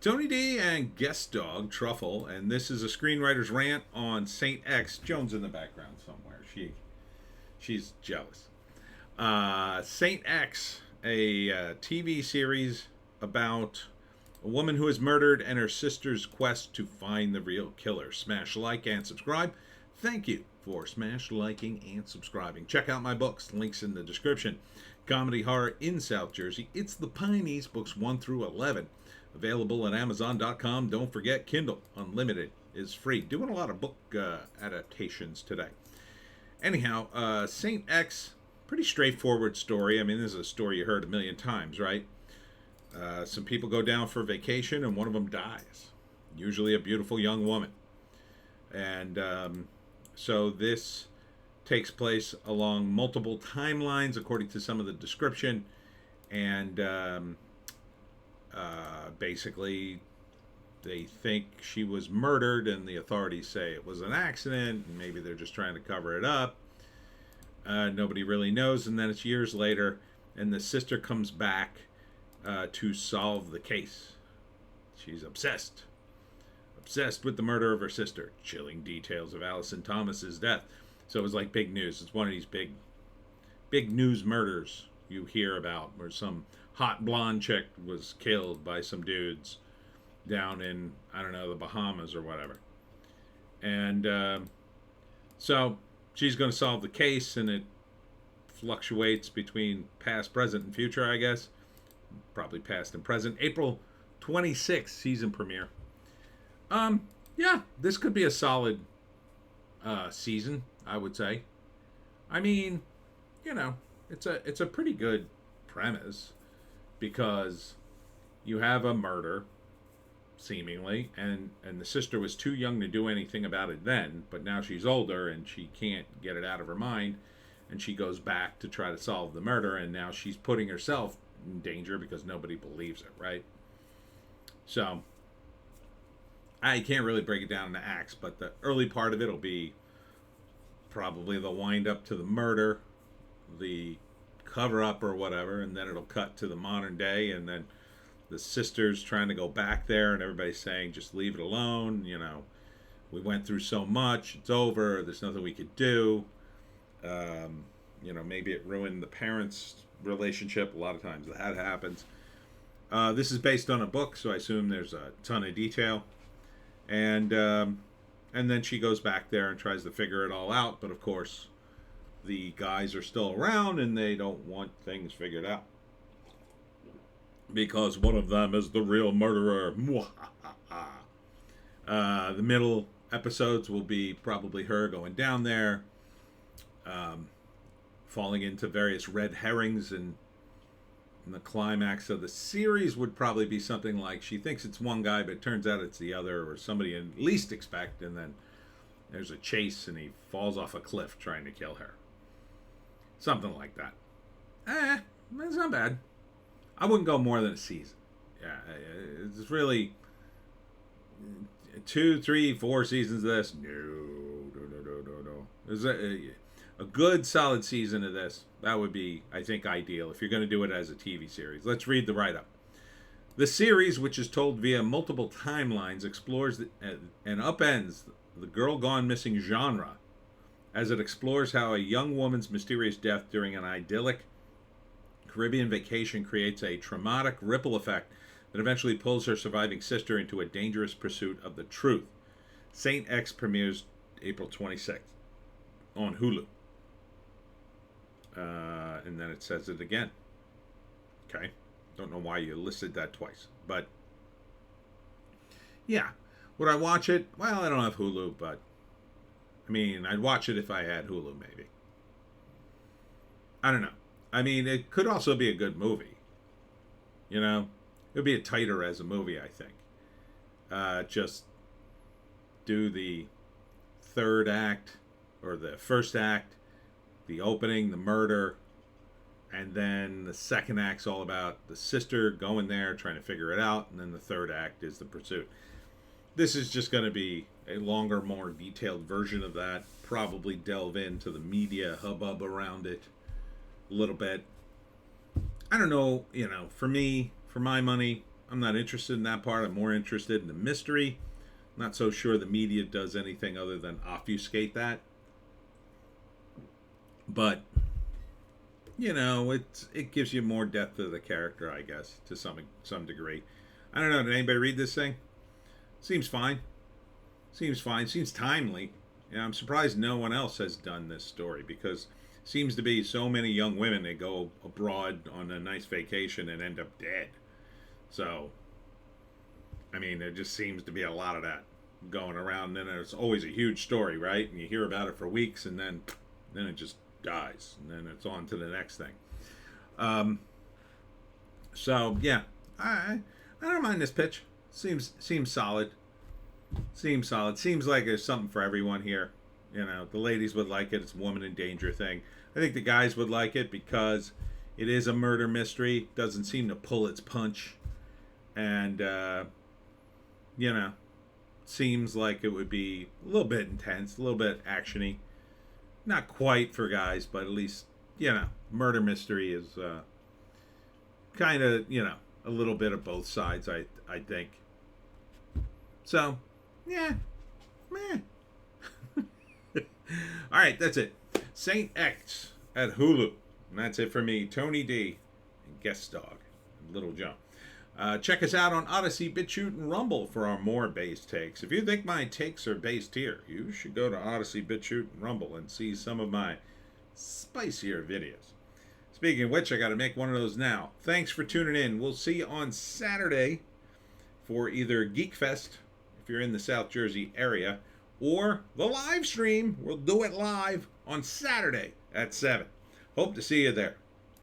Tony D and guest dog Truffle, and this is a screenwriter's rant on Saint X. Joan's in the background somewhere. She's jealous. Saint X, a TV series about a woman who is murdered and her sister's quest to find the real killer. Smash like and subscribe. Thank you for smash liking and subscribing. Check out my books. Links in the description. Comedy horror in South Jersey. It's the Pineys, books 1 through 11. Available at Amazon.com. Don't forget, Kindle Unlimited is free. Doing a lot of book adaptations today. Anyhow, Saint X, pretty straightforward story. I mean, this is a story you heard a million times, right? Some people go down for vacation and one of them dies. Usually a beautiful young woman. And so this takes place along multiple timelines, according to some of the description. And basically, they think she was murdered, and the authorities say it was an accident, and maybe they're just trying to cover it up. Nobody really knows, and then it's years later, and the sister comes back to solve the case. She's obsessed with the murder of her sister. Chilling details of Allison Thomas's death. So it was like big news. It's one of these big news murders you hear about, where some hot blonde chick was killed by some dudes down in, I don't know, the Bahamas or whatever. And so she's going to solve the case, and it fluctuates between past, present, and future, I guess. Probably past and present. April 26th, season premiere. Yeah, this could be a solid season, I would say. I mean, you know, it's a pretty good premise, because you have a murder, seemingly, and the sister was too young to do anything about it then, but now she's older and she can't get it out of her mind, and she goes back to try to solve the murder, and now she's putting herself in danger because nobody believes it, right? So I can't really break it down into acts, but the early part of it will be probably the wind up to the murder, the cover up or whatever, and then it'll cut to the modern day, and then the sister's trying to go back there, and everybody's saying, just leave it alone, you know, we went through so much, it's over, there's nothing we could do. You know, maybe it ruined the parents' relationship. A lot of times that happens. This is based on a book, so I assume there's a ton of detail. And then she goes back there and tries to figure it all out, but of course the guys are still around and they don't want things figured out, because one of them is the real murderer. The middle episodes will be probably her going down there, falling into various red herrings, and the climax of the series would probably be something like she thinks it's one guy, but it turns out it's the other, or somebody you least expect, and then there's a chase and he falls off a cliff trying to kill her. Something like that. It's not bad. I wouldn't go more than a season. Yeah, it's really 2, 3, 4 seasons of this. No. There's a good solid season of this. That would be, I think, ideal if you're going to do it as a TV series. Let's read the write-up. The series, which is told via multiple timelines, explores and upends the girl gone missing genre, as it explores how a young woman's mysterious death during an idyllic Caribbean vacation creates a traumatic ripple effect that eventually pulls her surviving sister into a dangerous pursuit of the truth. Saint X premieres April 26th on Hulu. And then it says it again. Okay. Don't know why you listed that twice. But, yeah. Would I watch it? Well, I don't have Hulu, but, I mean, I'd watch it if I had Hulu, maybe. I don't know. I mean, it could also be a good movie. You know? It would be a tighter as a movie, I think. Just do the third act, or the first act, the opening, the murder, and then the second act's all about the sister going there, trying to figure it out, and then the third act is the pursuit. This is just going to be a longer, more detailed version of that. Probably delve into the media hubbub around it a little bit. I don't know, you know, for me, for my money, I'm not interested in that part. I'm more interested in the mystery. Not so sure the media does anything other than obfuscate that. But it gives you more depth to the character, I guess, to some degree. I don't know. Did anybody read this thing? Seems fine. Seems fine. Seems timely. Yeah, I'm surprised no one else has done this story, because it seems to be so many young women that go abroad on a nice vacation and end up dead. So, I mean, there just seems to be a lot of that going around. And then it's always a huge story, right? And you hear about it for weeks, and then it just dies, and then it's on to the next thing. So yeah, I don't mind this pitch. Seems solid. Seems solid. Seems like there's something for everyone here. The ladies would like it. It's a woman in danger thing. I think the guys would like it because it is a murder mystery. Doesn't seem to pull its punch, and seems like it would be a little bit intense, a little bit actiony. Not quite for guys, but at least, murder mystery is kind of, a little bit of both sides, I think. So, yeah, meh. All right, that's it. Saint X at Hulu. And that's it for me, Tony D, and Guest Dog, and Little Joe. Check us out on Odysee, Bitchute, and Rumble for our more based takes. If you think my takes are based here, you should go to Odysee, Bitchute, and Rumble and see some of my spicier videos. Speaking of which, I got to make one of those now. Thanks for tuning in. We'll see you on Saturday for either Geek Fest, if you're in the South Jersey area, or the live stream. We'll do it live on Saturday at 7. Hope to see you there.